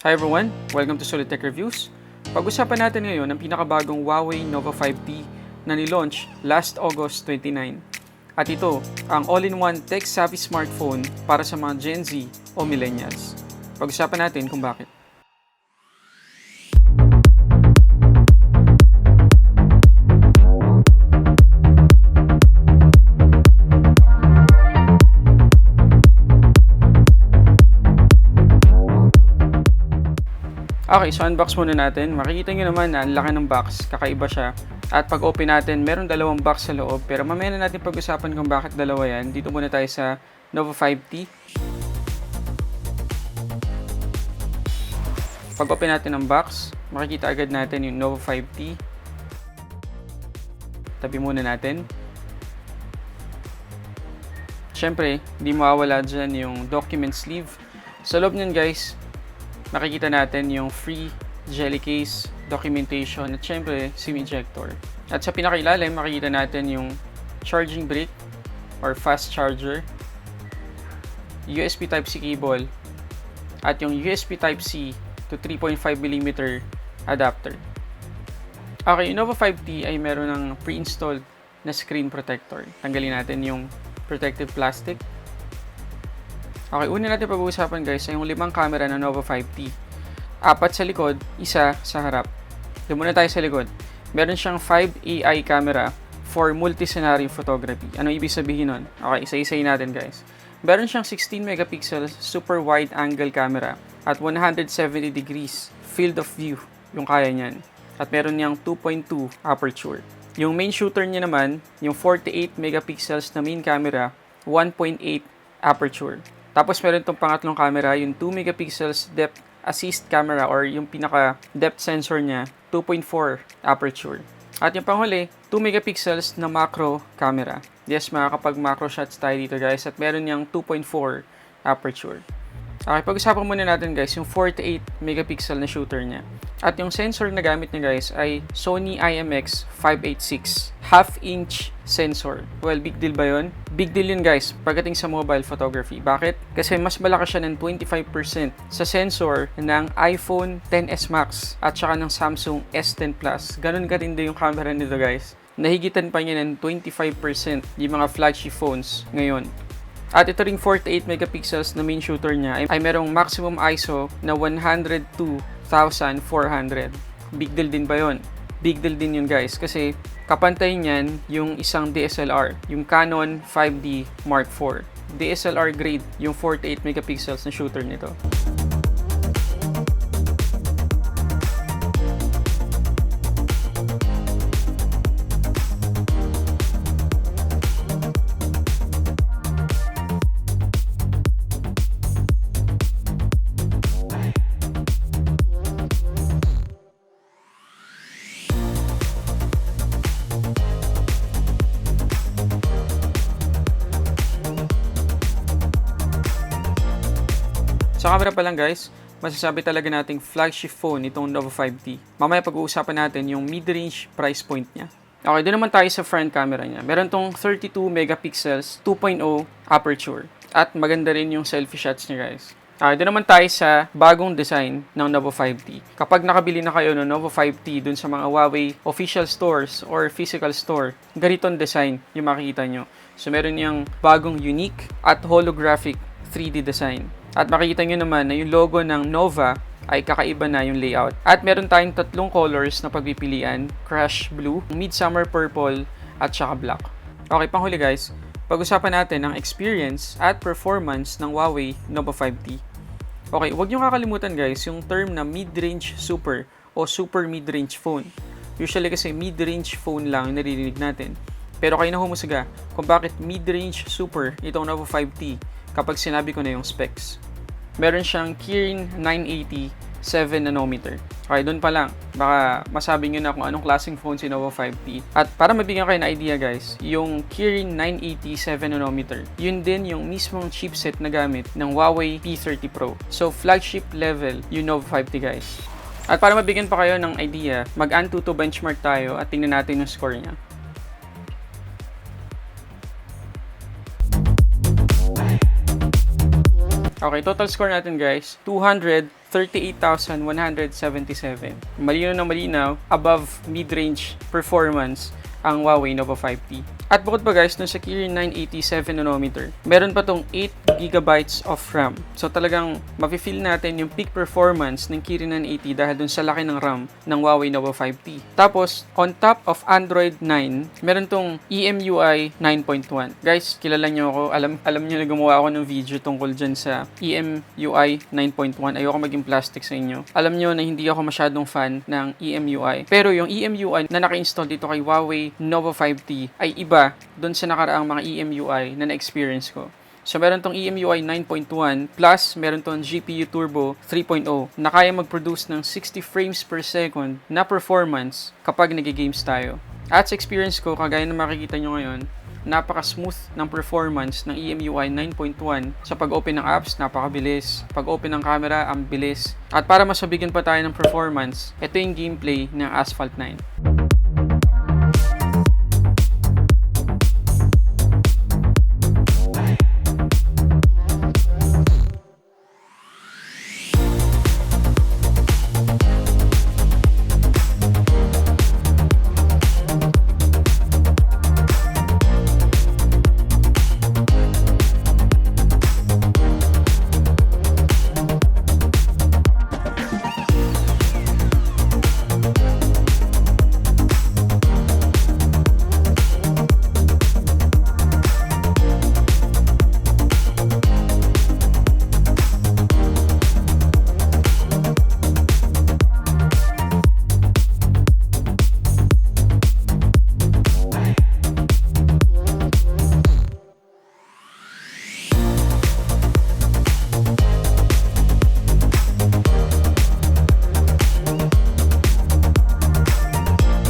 Hi everyone! Welcome to Sulit Tech Reviews. Pag-usapan natin ngayon ang pinakabagong Huawei Nova 5T na nilaunch last August 29. At ito, ang all-in-one tech-savvy smartphone para sa mga Gen Z o Millennials. Pag-usapan natin kung bakit. Okay, so unbox muna natin. Makikita nyo naman na ang laki ng box, kakaiba siya. At pag open natin, meron dalawang box sa loob. Pero mamaya na natin pag-usapan kung bakit dalawa yan. Dito muna tayo sa Nova 5T. Pag open natin ang box, makikita agad natin yung Nova 5T. Tabi muna natin. Siyempre, hindi mawawala dyan yung document sleeve. Sa loob nyan guys, nakikita natin yung free jelly case, documentation, at syempre SIM ejector. At sa pinakailalim, makikita natin yung charging brick or fast charger, USB Type-C cable, at yung USB Type-C to 3.5mm adapter. Okay, yung Nova 5T ay meron ng pre-installed na screen protector. Tanggalin natin yung protective plastic. Okay, una natin pag-uusapan guys ay yung 5 camera ng Nova 5T. 4 sa likod, isa sa harap. Doon muna tayo sa likod. Meron siyang 5 AI camera for multi-scenario photography. Ano ibig sabihin nun? Okay, isa-isayin natin guys. Meron siyang 16 megapixel super wide angle camera at 170 degrees field of view yung kaya niyan. At meron niyang 2.2 aperture. Yung main shooter niya naman, yung 48 megapixels na main camera, 1.8 aperture. Tapos meron itong pangatlong camera, yung 2 megapixels depth assist camera or yung pinaka depth sensor niya, 2.4 aperture. At yung panghuli, 2 megapixels na macro camera. Yes, makakapag macro shots tayo dito guys. At meron niyang 2.4 aperture. Okay, pag-usapan muna natin guys, yung 48 megapixel na shooter niya. At yung sensor na gamit niya guys ay Sony IMX586 half-inch sensor. Well, big deal ba yun? Big deal yun guys pagdating sa mobile photography. Bakit? Kasi mas malaki siya ng 25% sa sensor ng iPhone XS Max at saka ng Samsung S10 Plus. Ganun katindi yung camera nito guys. Nahigitan pa niya ng 25% yung mga flagship phones ngayon. At ito ring 48 megapixels na main shooter niya ay merong maximum ISO na 102,400. Big deal din ba yun? Big deal din yun guys kasi kapantay niyan yung isang DSLR, yung Canon 5D Mark IV. DSLR grade yung 48 megapixels na shooter nito. Sa camera pa lang guys, masasabi talaga nating flagship phone itong Nova 5T. Mamaya pag-uusapan natin yung mid-range price point niya. Okay, doon naman tayo sa front camera niya. Meron tong 32 megapixels, 2.0 aperture. At maganda rin yung selfie shots niya guys. Okay, doon naman tayo sa bagong design ng Nova 5T. Kapag nakabili na kayo ng Nova 5T dun sa mga Huawei official stores or physical store, ganitong design yung makikita nyo. So meron yung bagong unique at holographic 3D design. At makikita nyo naman na yung logo ng Nova ay kakaiba na yung layout. At meron tayong 3 colors na pagpipilian, Crush Blue, Midsummer Purple, at saka Black. Okay, panghuli guys, pag-usapan natin ang experience at performance ng Huawei Nova 5T. Okay, huwag nyo kakalimutan guys yung term na mid-range super o super mid-range phone. Usually kasi mid-range phone lang yung naririnig natin. Pero kayo na humusga kung bakit mid-range super itong Nova 5T kapag sinabi ko na yung specs. Meron siyang Kirin 980 7nm. Okay, doon pa lang. Baka masabi nyo na kung anong klaseng phone si Nova 5T. At para mabigyan kayo ng idea guys, yung Kirin 980 7nm, yun din yung mismong chipset na gamit ng Huawei P30 Pro. So, flagship level yung Nova 5T guys. At para mabigyan pa kayo ng idea, mag-Antutu benchmark tayo at tingnan natin yung score niya. Okay, total score natin guys, 238,177. Malinaw na malinaw, above mid-range performance ang Huawei Nova 5T. At bukod pa guys, dun sa Kirin 987nm, meron pa tong 8GB of RAM. So talagang mafe-feel natin yung peak performance ng Kirin 980 dahil dun sa laki ng RAM ng Huawei Nova 5T. Tapos, on top of Android 9, meron tong EMUI 9.1. Guys, kilala nyo ako. Alam nyo na gumawa ako ng video tungkol dyan sa EMUI 9.1. Ayoko maging plastic sa inyo. Alam nyo na hindi ako masyadong fan ng EMUI. Pero yung EMUI na naka-install dito kay Huawei Nova 5T ay iba doon sa nakaraang mga EMUI na na-experience ko. So, meron tong EMUI 9.1 plus meron tong GPU Turbo 3.0 na kaya mag-produce ng 60 frames per second na performance kapag nag-games tayo. At sa experience ko, kagaya na makikita nyo ngayon, napaka-smooth ng performance ng EMUI 9.1 sa pag-open ng apps, napakabilis. Pag-open ng camera, ang bilis. At para mas mabigyan pa tayo ng performance, ito yung gameplay ng Asphalt 9.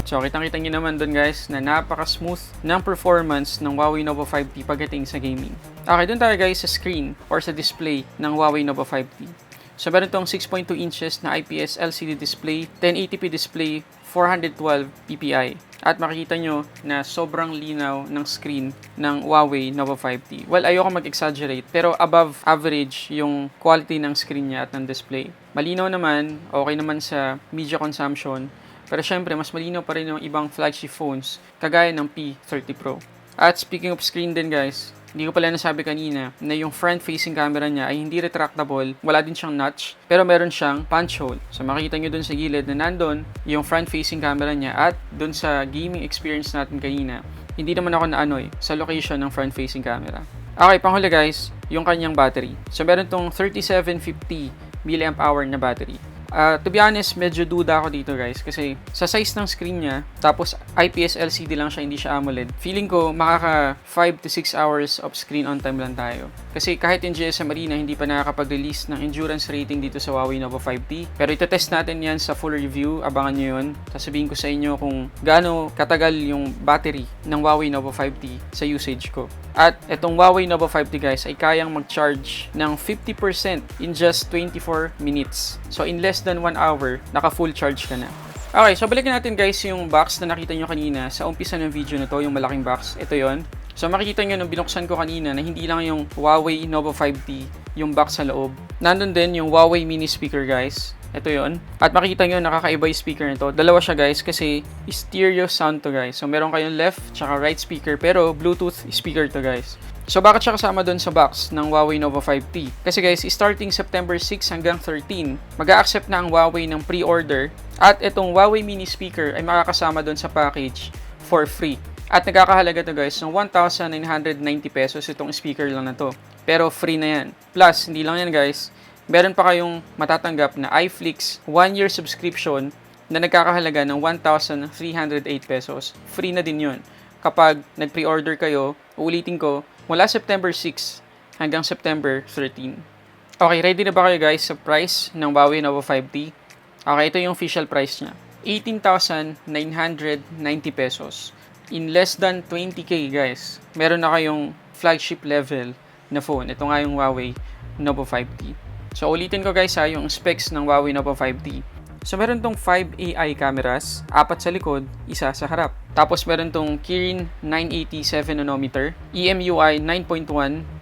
So, kitang-kita nyo naman dun guys na napaka-smooth ng performance ng Huawei Nova 5T pagdating sa gaming. Okay, dun tayo guys sa screen or sa display ng Huawei Nova 5T. So, meron tong 6.2 inches na IPS LCD display, 1080p display, 412 ppi. At makikita nyo na sobrang linaw ng screen ng Huawei Nova 5T. Well, ayoko mag-exaggerate, pero above average yung quality ng screen niya at ng display. Malinaw naman, okay naman sa media consumption. Pero syempre, mas malinaw pa rin yung ibang flagship phones kagaya ng P30 Pro. At speaking of screen din guys, hindi ko pala nasabi kanina na yung front-facing camera niya ay hindi retractable, wala din siyang notch, pero meron siyang punch hole. So makikita nyo dun sa gilid na nandun yung front-facing camera niya at dun sa gaming experience natin kanina, hindi naman ako naanoy sa location ng front-facing camera. Okay, panghuli guys, yung kanyang battery. So meron tong 3750 mAh na battery. To be honest, medyo duda ako dito guys kasi sa size ng screen niya, tapos IPS LCD lang siya, hindi siya AMOLED. Feeling ko makaka 5 to 6 hours of screen on time lang tayo. Kasi kahit yung GSM Arena hindi pa nakakapag-release ng endurance rating dito sa Huawei Nova 5T. Pero itetest natin yan sa full review, abangan nyo yun. Sasabihin ko sa inyo kung gaano katagal yung battery ng Huawei Nova 5T sa usage ko. At itong Huawei Nova 5T guys ay kayang mag-charge ng 50% in just 24 minutes. So in less than 1 hour, naka full charge ka na. Okay, so balikan natin guys yung box na nakita nyo kanina sa umpisa ng video na to, yung malaking box. Ito yon. So makikita nyo nung binuksan ko kanina na hindi lang yung Huawei Nova 5T yung box sa loob. Nandun din yung Huawei mini speaker guys. Ito yon. At makikita nyo nakakaiba yung speaker nito. Dalawa siya guys kasi stereo sound to guys. So meron kayong left tsaka right speaker pero Bluetooth speaker to guys. So bakit siya kasama doon sa box ng Huawei Nova 5T? Kasi guys, starting September 6 hanggang 13, mag-a-accept na ang Huawei ng pre-order at itong Huawei mini speaker ay makakasama doon sa package for free. At nagkakahalaga to guys ng 1,990 pesos itong speaker lang na to. Pero free na yan. Plus, hindi lang yan guys, meron pa kayong matatanggap na iFlix 1-year subscription na nagkakahalaga ng 1,308 pesos. Free na din yun. Kapag nag-pre-order kayo, uulitin ko, mula September 6 hanggang September 13. Okay, ready na ba kayo guys sa price ng Huawei Nova 5T? Okay, ito yung official price niya. 18,990 pesos. In less than 20k guys, meron na kayong flagship level na phone. Ito nga yung Huawei Nova 5T. So ulitin ko guys ha, yung specs ng Huawei Nova 5T. So meron tong 5 AI cameras, 4 sa likod, isa sa harap. Tapos meron tong Kirin 987 nanometer, EMUI 9.1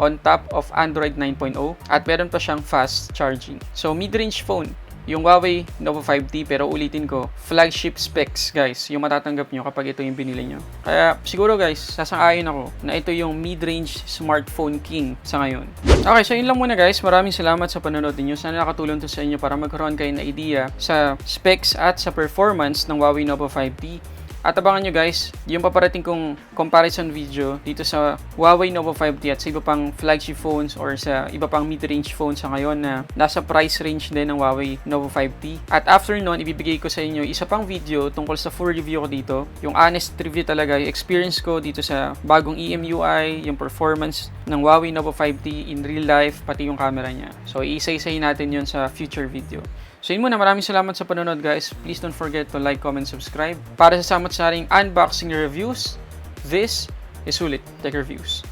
on top of Android 9.0, at meron pa siyang fast charging. So mid-range phone yung Huawei Nova 5T, pero ulitin ko, flagship specs guys, yung matatanggap nyo kapag ito yung binili nyo. Kaya siguro guys, sasang-ayon ako na ito yung mid-range smartphone king sa ngayon. Okay, so yun lang muna guys. Maraming salamat sa panonood niyo. Sana nakatulong to sa inyo para magkaroon kayo ng idea sa specs at sa performance ng Huawei Nova 5T. At abangan nyo guys, yung paparating kong comparison video dito sa Huawei Nova 5T at sa iba pang flagship phones or sa iba pang mid-range phones sa ngayon na nasa price range din ng Huawei Nova 5T. At after nun, ibibigay ko sa inyo isa pang video tungkol sa full review ko dito. Yung honest review talaga, yung experience ko dito sa bagong EMUI, yung performance ng Huawei Nova 5T in real life, pati yung camera niya. So, iisa-isahin natin yun sa future video. So yun muna, maraming salamat sa panonood guys. Please don't forget to like, comment, subscribe. Para sa samot-saring unboxing reviews, this is Sulit Tech Reviews.